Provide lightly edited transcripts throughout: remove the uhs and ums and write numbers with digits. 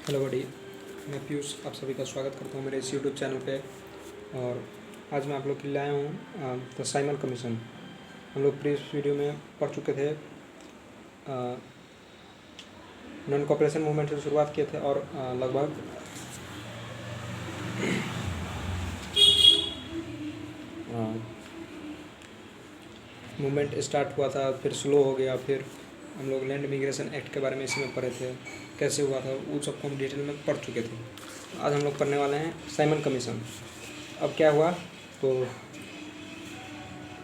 Hello बडी, मैं पीयूष आप सभी का स्वागत करता हूँ मेरे इस यूट्यूब चैनल पे। और आज मैं आप लोग के लिए लाया हूँ द साइमन कमीशन। हम लोग प्रीवियस वीडियो में पढ़ चुके थे, नॉन कॉपरेशन मूवमेंट से शुरुआत किए थे और लगभग मूवमेंट स्टार्ट हुआ था, फिर स्लो हो गया, फिर हम लोग लैंड इमिग्रेशन एक्ट के बारे में इसमें पढ़े थे, कैसे हुआ था वो सबको हम डिटेल में पढ़ चुके थे। आज हम लोग पढ़ने वाले हैं साइमन कमीशन। अब क्या हुआ तो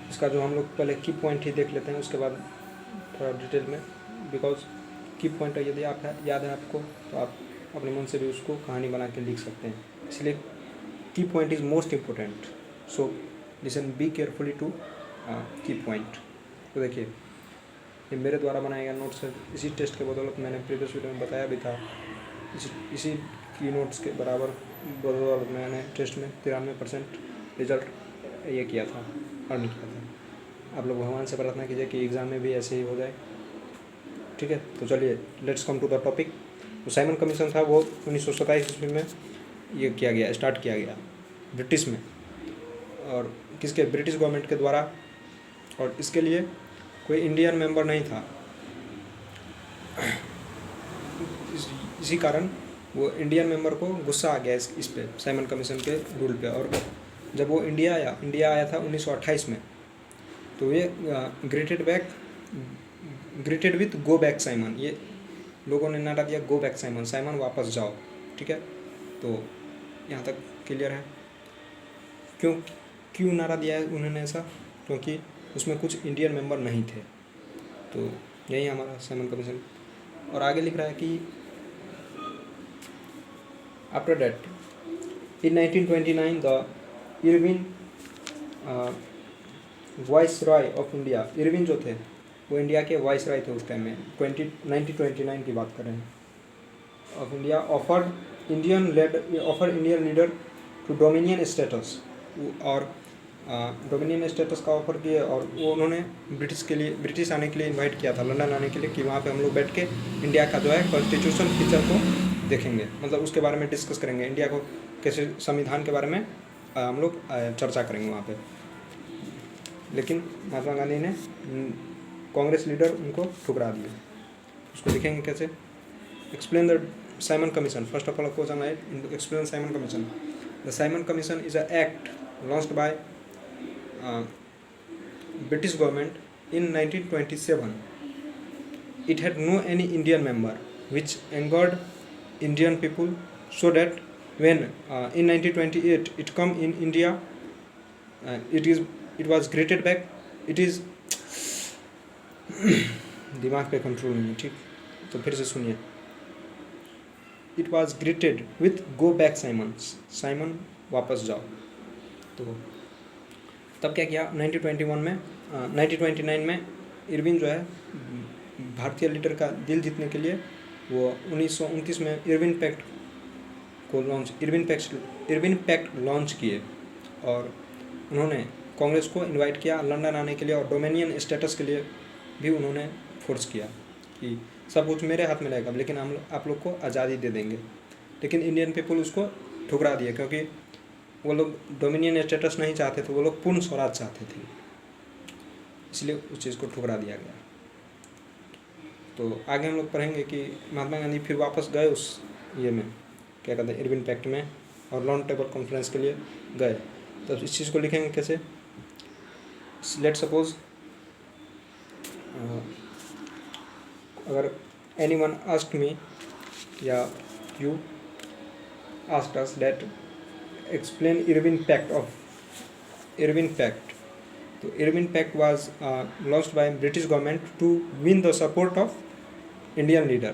इसका जो हम लोग पहले की पॉइंट ही देख लेते हैं, उसके बाद थोड़ा डिटेल में, बिकॉज की पॉइंट यदि आप याद है आपको तो आप अपने मन से भी उसको कहानी बना के लिख सकते हैं। इसलिए key point is most important, so listen be carefully to key point. तो देखिए, ये मेरे द्वारा बनाया गया नोट्स है। इसी टेस्ट के बदौलत मैंने प्रीवियस वीडियो में बताया भी था, इसी की नोट्स के बराबर बदौलत मैंने टेस्ट में 93% रिजल्ट ये किया था, अर्न किया था। आप लोग भगवान से प्रार्थना कीजिए कि एग्ज़ाम में भी ऐसे ही हो जाए, ठीक है। तो चलिए let's come to the topic. तो साइमन कमीशन था वो 1927 ईस्वी में ये किया गया, स्टार्ट किया गया ब्रिटिश में, और किसके, ब्रिटिश गवर्नमेंट के द्वारा। और इसके लिए कोई इंडियन मेंबर नहीं था, इसी कारण वो इंडियन मेंबर को गुस्सा आ गया इस पे, साइमन कमीशन के रूल पे। और जब वो इंडिया आया था 1928 में, तो ये greeted with go back Simon, ये लोगों ने नारा दिया गो बैक साइमन, साइमन वापस जाओ, ठीक है। तो यहाँ तक क्लियर है। क्यों नारा दिया है उन्होंने ऐसा, क्योंकि उसमें कुछ इंडियन मेंबर नहीं थे। तो यही हमारा साइमन कमीशन। और आगे लिख रहा है कि after that in 1929 the Irwin vice Roy of India, Irwin जो थे वो इंडिया के वाइस रॉय थे उस टाइम में, 1929 की बात कर रहे हैं, of India, offer Indian leader to dominion status, और डोमिनियन स्टेटस का ऑफर किए। और वो उन्होंने ब्रिटिश आने के लिए इनवाइट किया था, लंदन आने के लिए, कि वहाँ पे हम लोग बैठ के इंडिया का जो है कॉन्स्टिट्यूशन फीचर को देखेंगे, मतलब उसके बारे में डिस्कस करेंगे, इंडिया को कैसे, संविधान के बारे में हम लोग चर्चा करेंगे वहाँ पे। लेकिन महात्मा गांधी ने, कांग्रेस लीडर उनको ठुकरा दिया। उसको लिखेंगे कैसे, explain the Simon Commission. First of all question है, explain Simon Commission. The Simon Commission is a act launched by British government in 1927. It had no any Indian member, which angered Indian people, so that when in 1928 it come in India, it was greeted back. It is दिमाग पे control नहीं है, ठीक, तो फिर से सुनिए। It was greeted with go back Simon, Simon वापस जाओ। तो तब क्या किया 1929 में इरविन जो है भारतीय लीडर का दिल जीतने के लिए वो 1929 में इरविन पैक्ट लॉन्च किए। और उन्होंने कांग्रेस को इनवाइट किया लंदन आने के लिए, और डोमिनियन स्टेटस के लिए भी उन्होंने फोर्स किया कि सब कुछ मेरे हाथ में रहेगा, लेकिन हम आप लोग को आज़ादी दे देंगे। लेकिन इंडियन पीपल उसको ठुकरा दिया, क्योंकि वो लोग डोमिनियन स्टेटस नहीं चाहते थे, वो लोग पूर्ण स्वराज चाहते थे, इसलिए उस चीज़ को ठुकरा दिया गया। तो आगे हम लोग पढ़ेंगे कि महात्मा गांधी फिर वापस गए उस ये में, क्या कहते हैं, इरविन पैक्ट में, और राउंड टेबल कॉन्फ्रेंस के लिए गए। तो इस चीज़ को लिखेंगे कैसे, लेट सपोज अगर एनीवन आस्क्ड मी या you asked us that explain Irwin Pact. So Irwin Pact was launched by British government to win the support of Indian leader,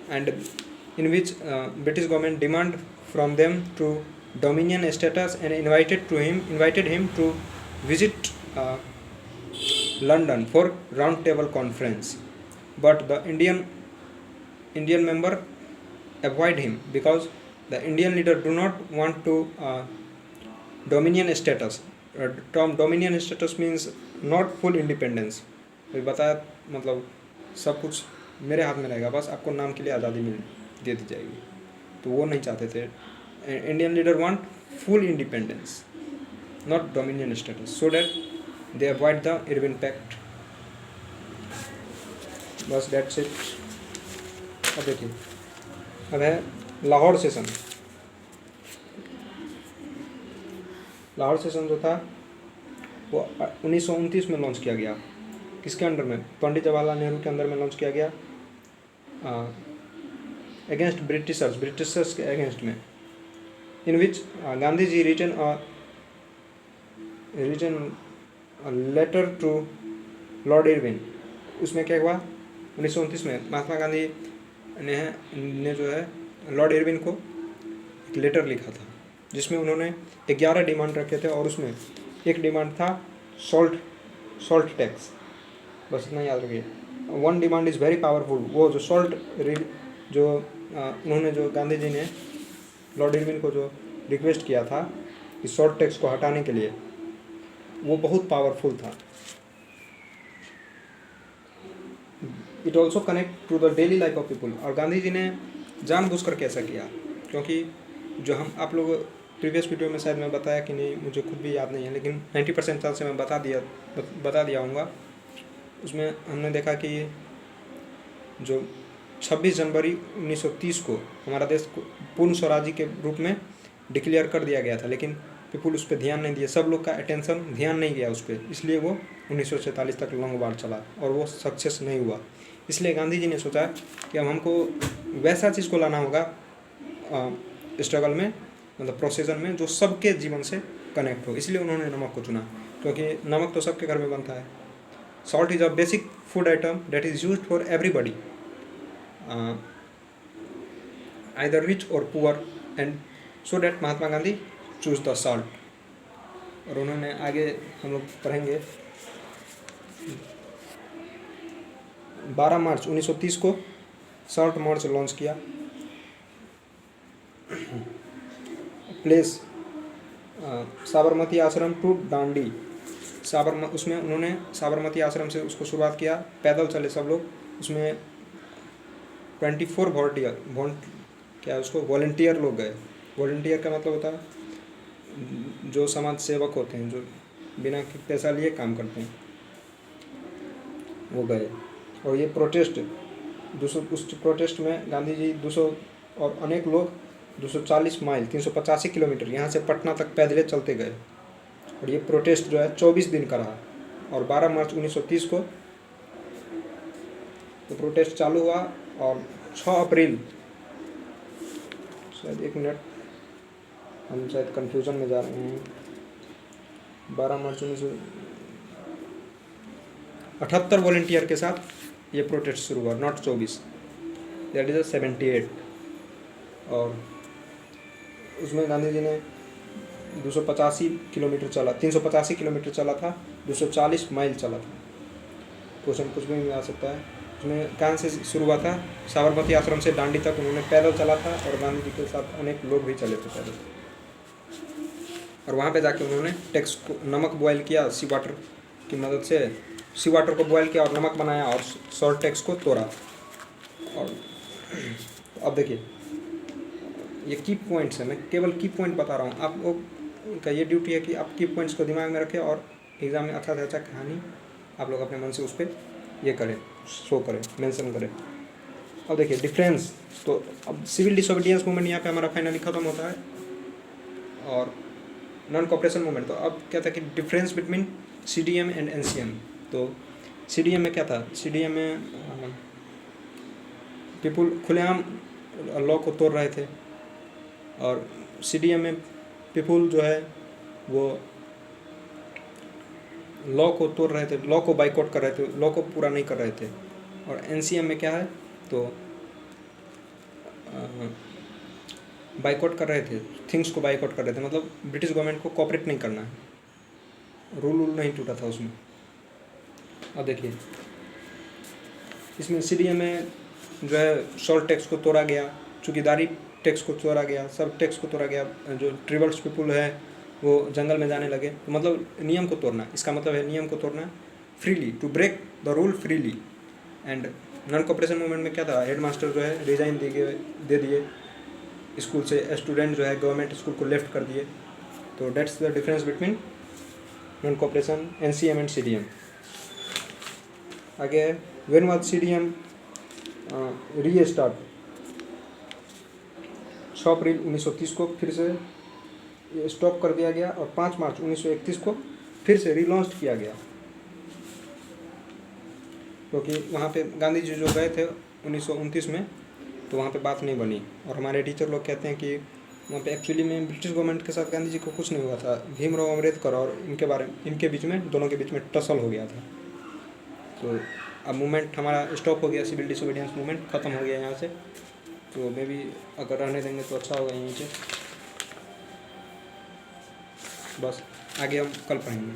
and in which British government demand from them to dominion status, and invited him to visit London for round table conference, but the Indian member avoid him because the Indian leader do not want to dominion status. Term dominion status means not full independence. अभी बताया, मतलब सब कुछ मेरे हाथ में रहेगा, बस आपको नाम के लिए आज़ादी मिल दे दी जाएगी। तो वो नहीं चाहते थे। Indian leader want full independence, not dominion status, so that they avoid the Irwin pact. बस दैट्स इट। अब देखिए, अब है लाहौर सेशन। लाहौर सेशन जो था वो 1929 में लॉन्च किया गया। किसके अंडर में? पंडित जवाहरलाल नेहरू के अंदर में लॉन्च किया गया, अगेंस्ट ब्रिटिशर्स के अगेंस्ट में, in which Gandhi ji written letter to Lord Irwin. उसमें क्या हुआ? 1929 में महात्मा गांधी ने जो है लॉर्ड इरविन को एक लेटर लिखा था, जिसमें उन्होंने 11 डिमांड रखे थे, और उसमें एक डिमांड था सॉल्ट टैक्स। बस इतना याद रखिए। One demand is very powerful. वो जो उन्होंने जो गांधी जी ने लॉर्ड इरविन को जो रिक्वेस्ट किया था कि सॉल्ट टैक्स को हटाने के लिए, वो बहुत पावरफुल था। It also connect to the daily life of people. और गांधी जी ने जानबूझकर कैसा किया, क्योंकि जो हम आप लोग प्रीवियस वीडियो में शायद मैं बताया कि नहीं, मुझे खुद भी याद नहीं है, लेकिन 90% चांस से मैं बता दिया हूँगा। उसमें हमने देखा कि जो 26 जनवरी 1930 को हमारा देश को पूर्ण स्वराज्य के रूप में डिक्लेयर कर दिया गया था, लेकिन पीपुल उस पर ध्यान नहीं दिया, सब लोग का अटेंशन ध्यान नहीं गया उस पर, इसलिए वो 1947 तक लॉन्ग वार चला और वो सक्सेस नहीं हुआ। इसलिए गांधी जी ने सोचा कि अब हमको वैसा चीज़ को लाना होगा स्ट्रगल में, मतलब प्रोसेसन में, जो सबके जीवन से कनेक्ट हो। इसलिए उन्होंने नमक को चुना, क्योंकि नमक तो सबके घर में बनता है। Salt is a basic food item that is used for everybody, either rich और poor, and so that Mahatma Gandhi choose the salt. और उन्होंने आगे हम लोग पढ़ेंगे 12 मार्च 1930 को सॉल्ट मार्च लॉन्च किया। प्लेस साबरमती आश्रम टू डांडी। उसमें उन्होंने साबरमती आश्रम से उसको शुरुआत किया, पैदल चले सब लोग। उसमें 24 वॉलंटियर लोग गए। वॉलंटियर का मतलब होता है जो समाज सेवक होते हैं, जो बिना पैसा लिए काम करते हैं, वो गए। और ये प्रोटेस्ट उस प्रोटेस्ट में गांधी जी 200 और अनेक लोग 240 माइल 385 किलोमीटर यहाँ से पटना तक पैदल चलते गए। और ये प्रोटेस्ट जो है 24 दिन का रहा। और 12 मार्च 1930 को तो प्रोटेस्ट चालू हुआ, और 6 अप्रैल, शायद 1 मिनट, हम शायद कन्फ्यूज़न में जा रहे हैं, 12 मार्च 1978 वॉलंटियर के साथ ये प्रोटेस्ट शुरू हुआ, नॉट 24, दैट इज़ 78। और उसमें गांधी जी ने 285 किलोमीटर चला, 385 किलोमीटर चला था, 240 माइल चला था। क्वेश्चन कुछ भी आ सकता है। उसमें कहाँ से शुरू हुआ था? साबरमती आश्रम से दांडी तक उन्होंने पैदल चला था, और गांधी जी के साथ अनेक लोग भी चले थे पैदल। और वहाँ पे जाके उन्होंने टैक्स को, नमक बॉयल किया सी वाटर की मदद से, सी वाटर को बॉयल किया और नमक बनाया, और सॉल्ट टैक्स को तोड़ा। और अब देखिए, ये की पॉइंट्स है, मैं केवल की पॉइंट बता रहा हूँ। आप लोग का ये ड्यूटी है कि आप की पॉइंट्स को दिमाग में रखें, और एग्ज़ाम में अच्छा से अच्छा कहानी आप लोग अपने मन से उस पर ये करें, शो करें, मेंशन करें। अब देखिए डिफरेंस, तो अब सिविल डिसोबीडियंस मूवमेंट यहाँ पे हमारा फाइनली खत्म होता है, और नॉन कॉपरेशन मूवमेंट। तो अब क्या था कि difference between CDM and NCM। तो CDM में क्या था? CDM में पीपुल खुलेआम लॉ को तोड़ रहे थे, और CDM में पीपुल जो है वो लॉ को तोड़ रहे थे, लॉ को बाइकआउट कर रहे थे, लॉ को पूरा नहीं कर रहे थे। और NCM में क्या है? तो बाइकआउट कर रहे थे, थिंग्स को बाइकआउट कर रहे थे, मतलब ब्रिटिश गवर्नमेंट को कॉपरेट नहीं करना है, रूल नहीं टूटा था उसमें। अब देखिए, इसमें CDM में जो है सॉल्ट टैक्स को तोड़ा गया, चौकीदारी टैक्स को तोड़ा गया, सब टैक्स को तोड़ा गया। जो ट्रिबल्स पीपुल है वो जंगल में जाने लगे, तो मतलब नियम को तोड़ना, इसका मतलब है नियम को तोड़ना freely, to break the rule freely, and non cooperation movement में क्या था, हेडमास्टर जो है रिजाइन दे दिए स्कूल से, स्टूडेंट जो है गवर्नमेंट स्कूल को लेफ्ट कर दिए। तो that's the difference between non cooperation NCM and CDM। आगे व्हेन वाज CDM रीस्टार्ट, 6 अप्रैल 1930 को फिर से स्टॉप कर दिया गया और 5 मार्च 1931 को फिर से रीलॉन्च किया गया, क्योंकि वहाँ पे गांधी जी जो गए थे 1929 में, तो वहाँ पे बात नहीं बनी। और हमारे टीचर लोग कहते हैं कि वहाँ पे एक्चुअली में ब्रिटिश गवर्नमेंट के साथ गांधी जी को कुछ नहीं हुआ था, भीमराव अम्बेडकर और इनके बीच में, दोनों के बीच में टसल हो गया था। तो अब मूवमेंट हमारा स्टॉप हो गया, सिविल डिसोबीडियंस मूवमेंट ख़त्म हो गया यहाँ से। तो मे भी अगर रहने देंगे तो अच्छा होगा यहीं से। बस आगे हम कल पढ़ेंगे।